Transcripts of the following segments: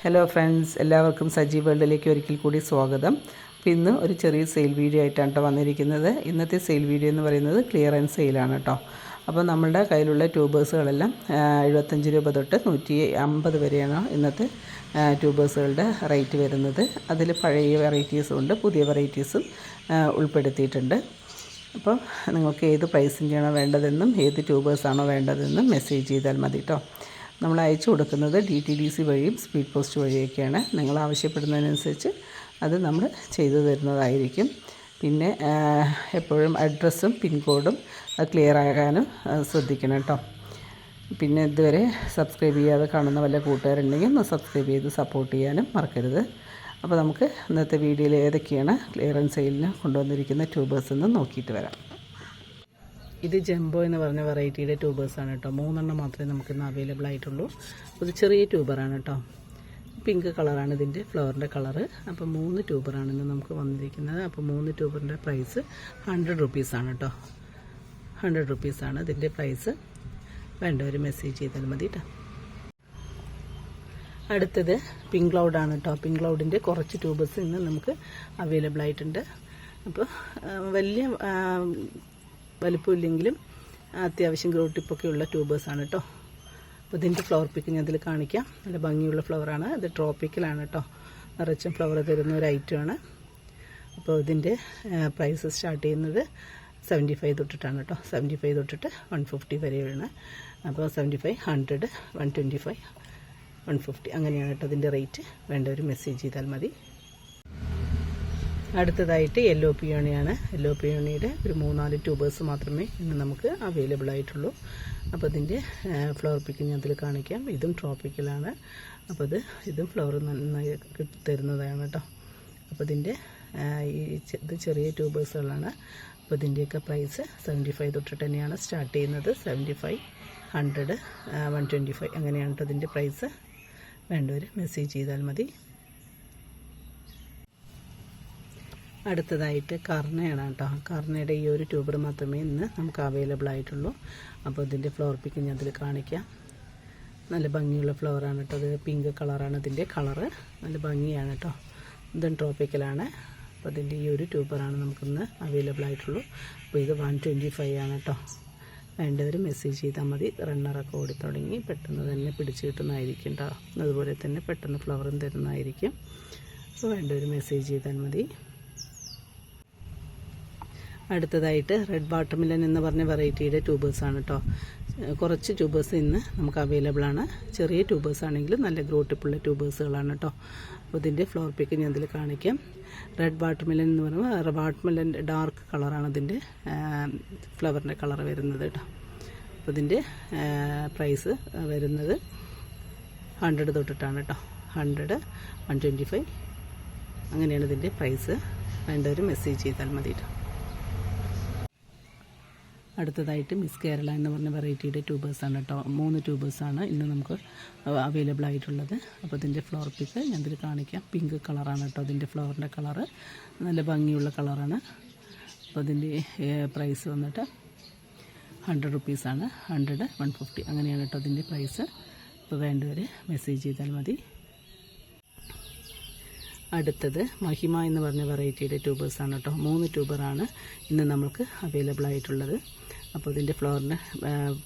Hello friends, എല്ലാവർക്കും സജി വേൾഡിലേക്ക് ഒരിക്കൽ കൂടി സ്വാഗതം. അപ്പോൾ ഇന്ന് ഒരു ചെറിയ സെയിൽ വീഡിയോ ആയിട്ടാണ് കേട്ടോ വന്നിരിക്കുന്നത്. ഇന്നത്തെ സെയിൽ വീഡിയോ എന്ന് പറയുന്നത് ക്ലിയറൻസ് സെയിലാണ് കേട്ടോ. അപ്പോൾ നമ്മളുടെ കയ്യിലുള്ള ട്യൂബേഴ്സുകളെല്ലാം 75 രൂപ തൊട്ട് 150 വരെയാണ് ഇന്നത്തെ ട്യൂബേഴ്സുകളുടെ റേറ്റ് വരുന്നത്. അതിൽ പഴയ വെറൈറ്റീസും ഉണ്ട്, പുതിയ വെറൈറ്റീസും ഉൾപ്പെടുത്തിയിട്ടുണ്ട്. അപ്പോൾ നിങ്ങൾക്ക് ഏത് പ്രൈസിൻ്റെയാണോ വേണ്ടതെന്നും ഏത് ട്യൂബേഴ്സാണോ വേണ്ടതെന്നും മെസ്സേജ് ചെയ്താൽ മതി കേട്ടോ. നമ്മൾ അയച്ചു കൊടുക്കുന്നത് DTDC വഴിയും സ്പീഡ് പോസ്റ്റ് വഴിയൊക്കെയാണ്. നിങ്ങൾ ആവശ്യപ്പെടുന്നതിനനുസരിച്ച് അത് നമ്മൾ ചെയ്തു തരുന്നതായിരിക്കും. പിന്നെ എപ്പോഴും അഡ്രസ്സും പിൻകോഡും അത് ക്ലിയർ ആകാനും ശ്രദ്ധിക്കണം കേട്ടോ. പിന്നെ ഇതുവരെ സബ്സ്ക്രൈബ് ചെയ്യാതെ കാണുന്ന വല്ല കൂട്ടുകാരുണ്ടെങ്കിൽ ഒന്ന് സബ്സ്ക്രൈബ് ചെയ്ത് സപ്പോർട്ട് ചെയ്യാനും മറക്കരുത്. അപ്പോൾ നമുക്ക് ഇന്നത്തെ വീഡിയോയിൽ ഏതൊക്കെയാണ് ക്ലിയറൻസ് സെയിലിന് കൊണ്ടുവന്നിരിക്കുന്ന ട്യൂബേഴ്സ് എന്ന് നോക്കിയിട്ട് വരാം. ഇത് ജംബോ എന്ന് പറഞ്ഞ വെറൈറ്റിയുടെ ട്യൂബേഴ്സാണ് കേട്ടോ. 3 എണ്ണം മാത്രമേ നമുക്കിന്ന് അവൈലബിൾ ആയിട്ടുള്ളൂ. ഇത് ചെറിയ ട്യൂബറാണ് കേട്ടോ. പിങ്ക് കളറാണ് ഇതിൻ്റെ ഫ്ലവറിൻ്റെ കളറ്. അപ്പോൾ 3 ട്യൂബറാണ് ഇന്ന് നമുക്ക് വന്നിരിക്കുന്നത്. അപ്പോൾ 3 ട്യൂബറിൻ്റെ പ്രൈസ് 100 റുപ്പീസാണ് കേട്ടോ. 100 റുപ്പീസാണ് ഇതിൻ്റെ പ്രൈസ്. വേണ്ടവർ മെസ്സേജ് ചെയ്താൽ മതി കേട്ടോ. അടുത്തത് പിങ്ക് ക്ലൗഡാണ് കേട്ടോ. പിങ്ക് ക്ലൗഡിൻ്റെ കുറച്ച് ട്യൂബേഴ്സ് ഇന്ന് നമുക്ക് അവൈലബിൾ ആയിട്ടുണ്ട്. അപ്പോൾ വലിയ വലിപ്പമില്ലെങ്കിലും അത്യാവശ്യം ഗ്രോ ടിപ്പൊക്കെ ഉള്ള ട്യൂബേഴ്സാണ് കേട്ടോ. അപ്പോൾ ഇതിൻ്റെ ഫ്ലവർ പിക്ക് ഞാൻ ഇതിൽ കാണിക്കാം. നല്ല ഭംഗിയുള്ള ഫ്ലവറാണ്. ഇത് ട്രോപ്പിക്കലാണ് കേട്ടോ. നിറച്ചും ഫ്ലവർ തരുന്ന ഒരു ഐറ്റമാണ്. അപ്പോൾ ഇതിൻ്റെ പ്രൈസ് സ്റ്റാർട്ട് ചെയ്യുന്നത് 75 തൊട്ടിട്ടാണ് കേട്ടോ. 75 തൊട്ടിട്ട് 150 വരെയാണ്. അപ്പോൾ 75, 100, 125, 150 അങ്ങനെയാണ് കേട്ടോ ഇതിൻ്റെ റേറ്റ്. വേണ്ടവർ മെസ്സേജ് ചെയ്താൽ മതി. അടുത്തതായിട്ട് യെല്ലോ പിയോണിയാണ്. യെല്ലോ പിയോണിയുടെ ഒരു 3-4 ട്യൂബേഴ്സ് മാത്രമേ ഇന്ന് നമുക്ക് അവൈലബിൾ ആയിട്ടുള്ളൂ. അപ്പോൾ ഇതിൻ്റെ ഫ്ലവർ പിക്ക് ഞാൻ അതിൽ കാണിക്കാം. ഇതും ട്രോപ്പിക്കലാണ്. അപ്പോൾ ഇതും ഫ്ലവർ നന്നായി തരുന്നതാണ് കേട്ടോ. അപ്പോൾ ഇതിൻ്റെ ഇത് ചെറിയ ട്യൂബേഴ്സുകളാണ്. അപ്പോൾ ഇതിൻ്റെയൊക്കെ പ്രൈസ് 75 തൊട്ടിട്ട് തന്നെയാണ് സ്റ്റാർട്ട് ചെയ്യുന്നത്. 75, 100, 125 അങ്ങനെയാണ് കേട്ടോ ഇതിൻ്റെ പ്രൈസ്. വേണ്ടവർ മെസ്സേജ് ചെയ്താൽ മതി. അടുത്തതായിട്ട് കർണയാണ് കേട്ടോ. കർണയുടെ ഈ ഒരു ട്യൂബർ മാത്രമേ ഇന്ന് നമുക്ക് അവൈലബിൾ ആയിട്ടുള്ളൂ. അപ്പോൾ ഇതിൻ്റെ ഫ്ലവർ പിക്ക് ഞാൻ അതിൽ കാണിക്കാം. നല്ല ഭംഗിയുള്ള ഫ്ലവറാണ് കേട്ടോ. അത് പിങ്ക് കളറാണ് ഇതിൻ്റെ കളറ്. നല്ല ഭംഗിയാണ് കേട്ടോ. ഇതും ട്രോപ്പിക്കലാണ്. അപ്പോൾ ഇതിൻ്റെ ഈ ഒരു ട്യൂബറാണ് നമുക്കിന്ന് അവൈലബിൾ ആയിട്ടുള്ളൂ. അപ്പോൾ ഇത് 125 ആണ് കേട്ടോ. വേണ്ടവർ മെസ്സേജ് ചെയ്താൽ മതി. റണ്ണറൊക്കെ ഓടി തുടങ്ങി. പെട്ടെന്ന് തന്നെ പിടിച്ച് കിട്ടുന്നതായിരിക്കും കേട്ടോ. അതുപോലെ തന്നെ പെട്ടെന്ന് ഫ്ലവറും തരുന്നതായിരിക്കും. അപ്പോൾ വേണ്ടവർ മെസ്സേജ് ചെയ്താൽ മതി. അടുത്തതായിട്ട് റെഡ് വാട്ടർമെലൺ എന്ന് പറഞ്ഞ വെറൈറ്റിയുടെ ട്യൂബേഴ്സാണ് കേട്ടോ. കുറച്ച് ട്യൂബേഴ്സ് ഇന്ന് നമുക്ക് അവൈലബിൾ ആണ്. ചെറിയ ട്യൂബേഴ്സ് ആണെങ്കിലും നല്ല ഗ്രോ ടിപ്പുള്ള ട്യൂബേഴ്സുകളാണ് കേട്ടോ. അപ്പോൾ ഇതിൻ്റെ ഫ്ലവർ പിക്ക് ഞാൻ ഇതിൽ കാണിക്കാം. റെഡ് വാട്ടർമെലൺ എന്ന് പറയുമ്പോൾ വാട്ടർമെലൺ ഡാർക്ക് കളറാണ് ഇതിൻ്റെ ഫ്ലവറിൻ്റെ കളർ വരുന്നത് കേട്ടോ. അപ്പോൾ ഇതിൻ്റെ പ്രൈസ് വരുന്നത് 100 തൊട്ടിട്ടാണ് കേട്ടോ. 100, 125 അങ്ങനെയാണ് ഇതിൻ്റെ പ്രൈസ്. വേണ്ടവർ മെസ്സേജ് ചെയ്താൽ മതി കേട്ടോ. അടുത്തതായിട്ട് മിസ് കേരള എന്ന് പറഞ്ഞ വെറൈറ്റിയുടെ ട്യൂബേഴ്സാണ് കേട്ടോ. 3 ട്യൂബേഴ്സാണ് ഇന്ന് നമുക്ക് അവൈലബിൾ ആയിട്ടുള്ളത്. അപ്പോൾ ഇതിൻ്റെ ഫ്ലവർ പിക്ക് ഞാൻ ഇതിൽ കാണിക്കാം. പിങ്ക് കളറാണ് കേട്ടോ ഇതിൻ്റെ ഫ്ലവറിൻ്റെ കളറ്. നല്ല ഭംഗിയുള്ള കളറാണ്. അപ്പോൾ ഇതിൻ്റെ പ്രൈസ് വന്നിട്ട് 100 റുപ്പീസാണ്. 100, 150 അങ്ങനെയാണ് കേട്ടോ ഇതിൻ്റെ പ്രൈസ്. അപ്പോൾ വേണ്ടവർ മെസ്സേജ് ചെയ്താൽ മതി. അടുത്തത് മഹിമ എന്ന് പറഞ്ഞ വെറൈറ്റിയുടെ ട്യൂബേഴ്സാണ് കേട്ടോ. 3 ട്യൂബറാണ് ഇന്ന് നമുക്ക് അവൈലബിൾ ആയിട്ടുള്ളത്. അപ്പോൾ ഇതിൻ്റെ ഫ്ലവറിൻ്റെ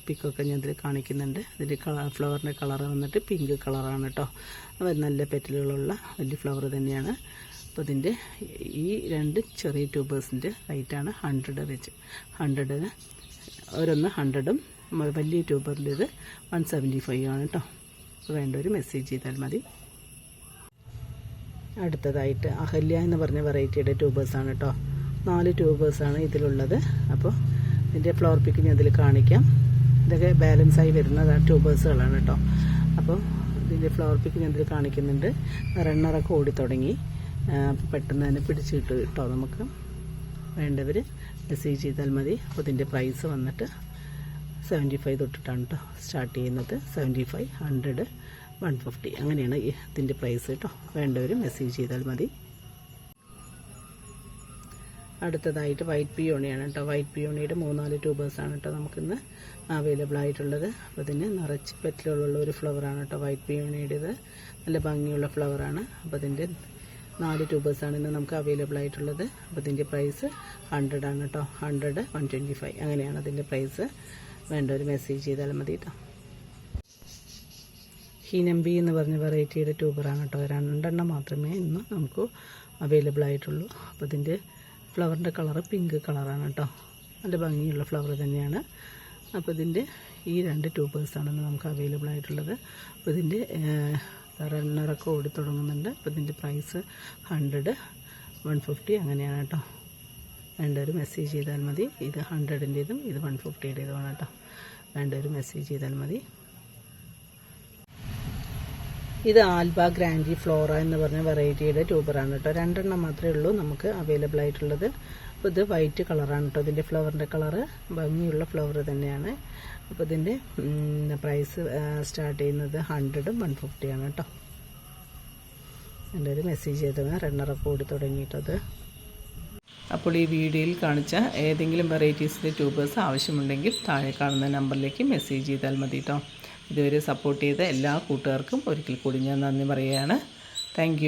പിക്കൊക്കെ ഞാൻ ഇതിൽ കാണിക്കുന്നുണ്ട്. ഇതിൻ്റെ ഫ്ലവറിൻ്റെ കളർ വന്നിട്ട് പിങ്ക് കളറാണ് കേട്ടോ. അപ്പോൾ നല്ല പെറ്റലുകളുള്ള വലിയ ഫ്ലവർ തന്നെയാണ്. അപ്പോൾ ഇതിൻ്റെ ഈ 2 ചെറിയ ട്യൂബേഴ്സിൻ്റെ റേറ്റാണ് 100 വെച്ച്. 100 ഓരോന്ന് 100ഉം വലിയ ട്യൂബറിൻ്റെ ഇത് 175 ആണ് കേട്ടോ. അപ്പോൾ വേണ്ടവർ മെസ്സേജ് ചെയ്താൽ മതി. അടുത്തതായിട്ട് അഹല്യ എന്ന് പറഞ്ഞ വെറൈറ്റിയുടെ ട്യൂബേഴ്സാണ് കേട്ടോ. 4 ട്യൂബേഴ്സാണ് ഇതിലുള്ളത്. അപ്പോൾ ഇതിൻ്റെ ഫ്ലവർ പിക്ക് ഞാൻ ഇതിൽ കാണിക്കാം. ഇതൊക്കെ ബാലൻസായി വരുന്ന ട്യൂബേഴ്സുകളാണ് കേട്ടോ. അപ്പോൾ ഇതിൻ്റെ ഫ്ലവർ പിക്ക് ഞാൻ ഇതിൽ കാണിക്കുന്നുണ്ട്. റണ്ണറൊക്കെ ഓടി തുടങ്ങി. പെട്ടെന്ന് തന്നെ പിടിച്ച് കിട്ടും കേട്ടോ. നമുക്ക് വേണ്ടവർ മെസ്സേജ് ചെയ്താൽ മതി. അപ്പോൾ ഇതിൻ്റെ പ്രൈസ് വന്നിട്ട് 75 തൊട്ടിട്ടാണ് കേട്ടോ സ്റ്റാർട്ട് ചെയ്യുന്നത്. 75, 100, 150 അങ്ങനെയാണ് ഇതിൻ്റെ പ്രൈസ് കേട്ടോ. വേണ്ടവർ മെസ്സേജ് ചെയ്താൽ മതി. അടുത്തതായിട്ട് വൈറ്റ് പിയോണിയാണ് കേട്ടോ. വൈറ്റ് പിയോണിയുടെ 3-4 ട്യൂബേഴ്സാണ് കേട്ടോ നമുക്കിന്ന് അവൈലബിൾ ആയിട്ടുള്ളത്. അപ്പോൾ ഇതിന് നിറച്ച് പെറ്റലുകളുള്ള ഒരു ഫ്ലവറാണ് കേട്ടോ വൈറ്റ് പിയോണിയുടേത്. നല്ല ഭംഗിയുള്ള ഫ്ലവറാണ്. അപ്പോൾ ഇതിൻ്റെ 4 ട്യൂബേഴ്സാണ് ഇന്ന് നമുക്ക് അവൈലബിൾ ആയിട്ടുള്ളത്. അപ്പോൾ ഇതിൻ്റെ പ്രൈസ് 100 ആണ് കേട്ടോ. 100, 125 അങ്ങനെയാണ് അതിൻ്റെ പ്രൈസ്. വേണ്ട ഒരു മെസ്സേജ് ചെയ്താൽ മതി കേട്ടോ. ഹിനംബി എന്ന് പറഞ്ഞ വെറൈറ്റിയുടെ ട്യൂബറാണ് കേട്ടോ. 2 മാത്രമേ ഇന്ന് നമുക്ക് അവൈലബിൾ ആയിട്ടുള്ളൂ. അപ്പോൾ ഇതിൻ്റെ ഫ്ലവറിൻ്റെ കളറ് പിങ്ക് കളറാണ് കേട്ടോ. നല്ല ഭംഗിയുള്ള ഫ്ലവർ തന്നെയാണ്. അപ്പോൾ ഇതിൻ്റെ ഈ 2 ട്യൂബേഴ്സാണ് നമുക്ക് അവൈലബിൾ ആയിട്ടുള്ളത്. അപ്പോൾ ഇതിൻ്റെ റണ്ണറൊക്കെ ഓടി തുടങ്ങുന്നുണ്ട്. അപ്പോൾ ഇതിൻ്റെ പ്രൈസ് 100, 150 അങ്ങനെയാണ് കേട്ടോ. വേണ്ട ഒരു മെസ്സേജ് ചെയ്താൽ മതി. ഇത് 100-ൻ്റേതും ഇത് 150-യുടേതുമാണ് കേട്ടോ. വേണ്ട ഒരു മെസ്സേജ് ചെയ്താൽ മതി. ഇത് ആൽബ ഗ്രാൻഡി ഫ്ലോറ എന്ന് പറഞ്ഞ വെറൈറ്റിയുടെ ട്യൂബറാണ് കേട്ടോ. 2 മാത്രമേ ഉള്ളൂ നമുക്ക് അവൈലബിൾ ആയിട്ടുള്ളത്. അപ്പോൾ ഇത് വൈറ്റ് കളറാണ് കേട്ടോ. ഇതിൻ്റെ ഫ്ലവറിൻ്റെ കളറ് ഭംഗിയുള്ള ഫ്ലവർ തന്നെയാണ്. അപ്പോൾ ഇതിൻ്റെ പ്രൈസ് സ്റ്റാർട്ട് ചെയ്യുന്നത് 100, 150 ആണ് കേട്ടോ. എൻ്റെ ഒരു മെസ്സേജ് ചെയ്തത് റണ്ണറൊക്കെ ഓടി തുടങ്ങിയിട്ടത്. അപ്പോൾ ഈ വീഡിയോയിൽ കാണിച്ച ഏതെങ്കിലും വെറൈറ്റീസിൻ്റെ ട്യൂബേഴ്സ് ആവശ്യമുണ്ടെങ്കിൽ താഴെ കാണുന്ന നമ്പറിലേക്ക് മെസ്സേജ് ചെയ്താൽ മതി കേട്ടോ. ഇതുവരെ സപ്പോർട്ട് ചെയ്ത എല്ലാ കൂട്ടുകാർക്കും ഒരിക്കൽ കൂടി ഞാൻ നന്ദി പറയുകയാണ്. താങ്ക്